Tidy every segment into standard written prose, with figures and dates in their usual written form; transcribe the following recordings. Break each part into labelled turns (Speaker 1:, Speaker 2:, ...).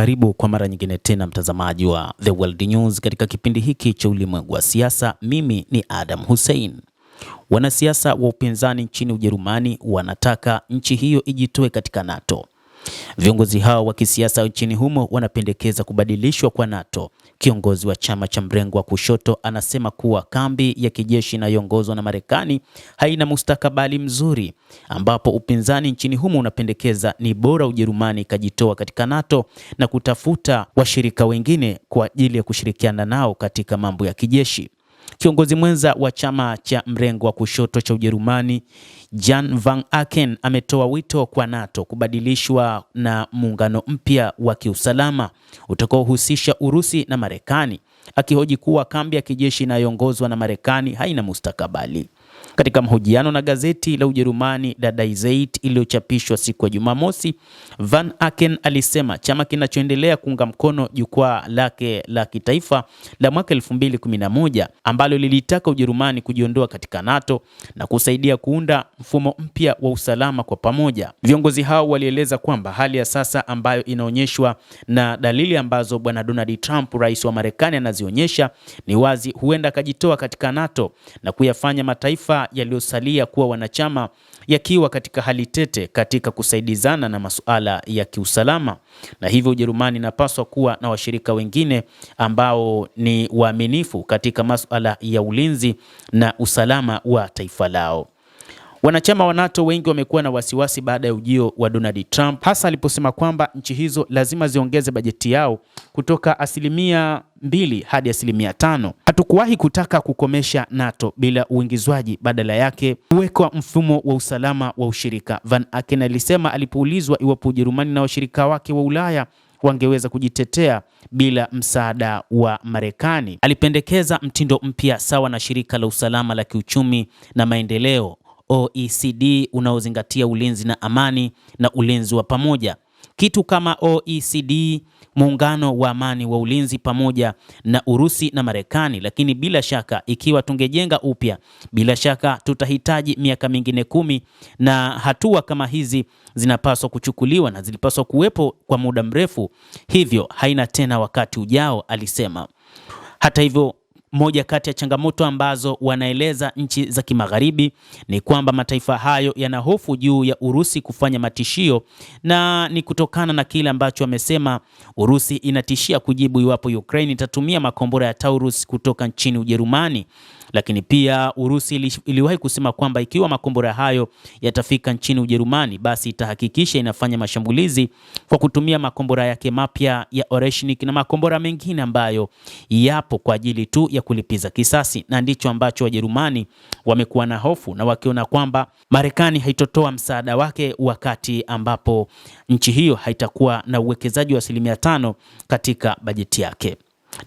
Speaker 1: Karibu kwa mara nyingine tena mtazamaji wa The World News katika kipindi hiki cha ulimwengu wa siasa. Mimi ni Adam Hussein. Wanasiasa wa upinzani nchini Ujerumani wanataka nchi hiyo ijitoe katika NATO. Viongozi hao wa kisiasa nchini humo wanapendekeza kubadilishwa kwa NATO. Kiongozi wa chama cha mrengo wa kushoto anasema kuwa kambi ya kijeshi inayoongozwa na Marekani haina mustakabali mzuri, ambapo upinzani nchini humo unapendekeza ni bora Ujerumani ikajitoa katika NATO na kutafuta washirika wengine kwa ajili ya kushirikiana nao katika mambo ya kijeshi. Kiongozi mwenza wa chama cha mrengo wa kushoto cha Ujerumani, Jan van Aken, ametoa wito kwa NATO kubadilishwa na muungano mpya wa kiusalama utakaohusisha Urusi na Marekani, akihoji kuwa kambi ya kijeshi inayoongozwa na Marekani haina mustakabali. Katika mahojiano na gazeti la Ujerumani la Die Zeit iliyochapishwa siku ya Jumamosi, Van Aken alisema chama kinachoendelea kuunga mkono jukwaa lake la kitaifa la mwaka 2011 ambalo lilitaka Ujerumani kujiondoa katika NATO na kusaidia kuunda mfumo mpya wa usalama kwa pamoja. Viongozi hao walieleza kwamba hali ya sasa ambayo inaonyeshwa na dalili ambazo bwana Donald Trump, rais wa Marekani, anazionyesha ni wazi huenda akajitoa katika NATO na kuyafanya mataifa yaliyosalia kuwa wanachama yakiwa katika hali tete katika kusaidizana na masuala ya kiusalama, na hivyo Ujerumani inapaswa kuwa na washirika wengine ambao ni waaminifu katika masuala ya ulinzi na usalama wa taifa lao. Wanachama wa NATO wengi wamekuwa na wasiwasi baada ya ujio wa Donald Trump, hasa aliposema kwamba nchi hizo lazima ziongeze bajeti yao kutoka 2% hadi 5%. Hatukuwahi kutaka kukomesha NATO bila uingizwaji, badala yake kuwekwa mfumo wa usalama wa ushirika, Van Aken alisema alipoulizwa iwapo Ujerumani na washirika wake wa Ulaya wangeweza kujitetea bila msaada wa Marekani. Alipendekeza mtindo mpya sawa na shirika la usalama la kiuchumi na maendeleo OECD unaozingatia ulinzi na amani na ulinzi wa pamoja. Kitu kama OECD, muungano wa amani wa ulinzi pamoja na Urusi na Marekani. Lakini bila shaka ikiwa tungejenga upya, bila shaka tutahitaji miaka mingine 10, na hatua kama hizi zinapaswa kuchukuliwa na zilipaswa kuwepo kwa muda mrefu, hivyo haina tena wakati ujao, alisema. Hata hivyo, moja kati ya changamoto ambazo wanaeleza nchi za kimagharibi ni kwamba mataifa hayo yana hofu juu ya Urusi kufanya matishio, na ni kutokana na kile ambacho wamesema Urusi inatishia kujibu iwapo Ukraine itatumia makombora ya Taurus kutoka nchini Ujerumani. Lakini pia Urusi iliwahi kusema kwamba ikiwa makombora hayo yatafika nchini Ujerumani, basi itahakikisha inafanya mashambulizi kwa kutumia makombora yake mapya ya Oreshnik na makombora mengine ambayo yapo kwa ajili tu ya kulipiza kisasi. Na ndicho ambacho Wajerumani wamekuwa na hofu, na wakiona kwamba Marekani haitotoa msaada wake wakati ambapo nchi hiyo haitakuwa na uwekezaji wa 5% katika bajeti yake.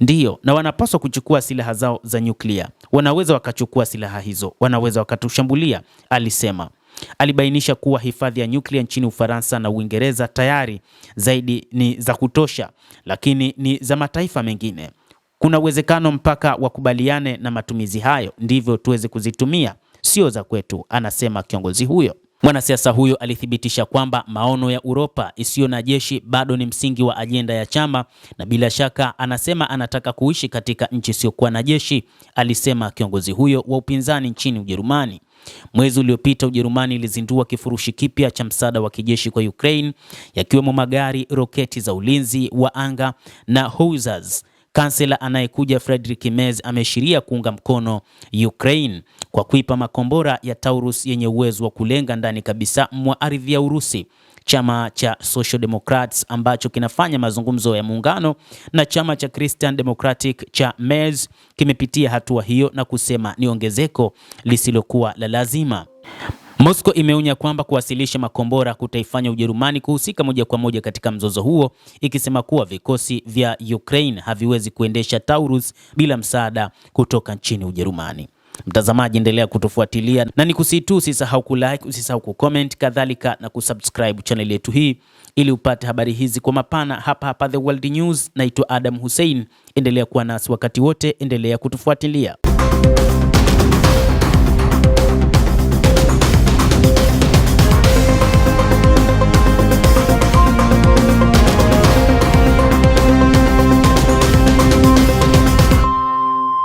Speaker 1: Ndiyo, na wanapaswa kuchukua silaha zao za nyuklia. Wanaweza wakachukua silaha hizo, wanaweza wakatushambulia, alisema. Alibainisha kuwa hifadhi ya nyuklia nchini Ufaransa na Uingereza tayari zaidi ni za kutosha, lakini ni za mataifa mengine. Kuna uwezekano mpaka wakubaliane na matumizi hayo, ndivyo tuweze kuzitumia, sio za kwetu, anasema kiongozi huyo. Mwanasiasa huyo alithibitisha kwamba maono ya Uropa isiyo na jeshi bado ni msingi wa ajenda ya chama, na bila shaka anasema anataka kuishi katika nchi isiyokuwa na jeshi, alisema kiongozi huyo wa upinzani nchini Ujerumani. Mwezi uliopita Ujerumani ilizindua kifurushi kipya cha msaada wa kijeshi kwa Ukraine, yakiwemo magari, roketi za ulinzi wa anga na howitzers. Kansela anayekuja Friedrich Merz ameashiria kuunga mkono Ukraine kwa kuipa makombora ya Taurus yenye uwezo wa kulenga ndani kabisa mwa ardhi ya Urusi. Chama cha Social Democrats ambacho kinafanya mazungumzo ya muungano na chama cha Christian Democratic cha Merz kimepitia hatua hiyo na kusema ni ongezeko lisilokuwa la lazima. Moscow imeonya kwamba kuwasilisha makombora kutaifanya Ujerumani kuhusika moja kwa moja katika mzozo huo, ikisema kuwa vikosi vya Ukraine haviwezi kuendesha Taurus bila msaada kutoka nchini Ujerumani. Mtazamaji, endelea kutufuatilia na nikusitu usisahau kulike, usisahau kucomment, kadhalika na kusubscribe channel yetu hii ili upate habari hizi kwa mapana hapa The World News. Naitwa Adam Hussein, endelea kuwa nasi wakati wote, endelea kutufuatilia.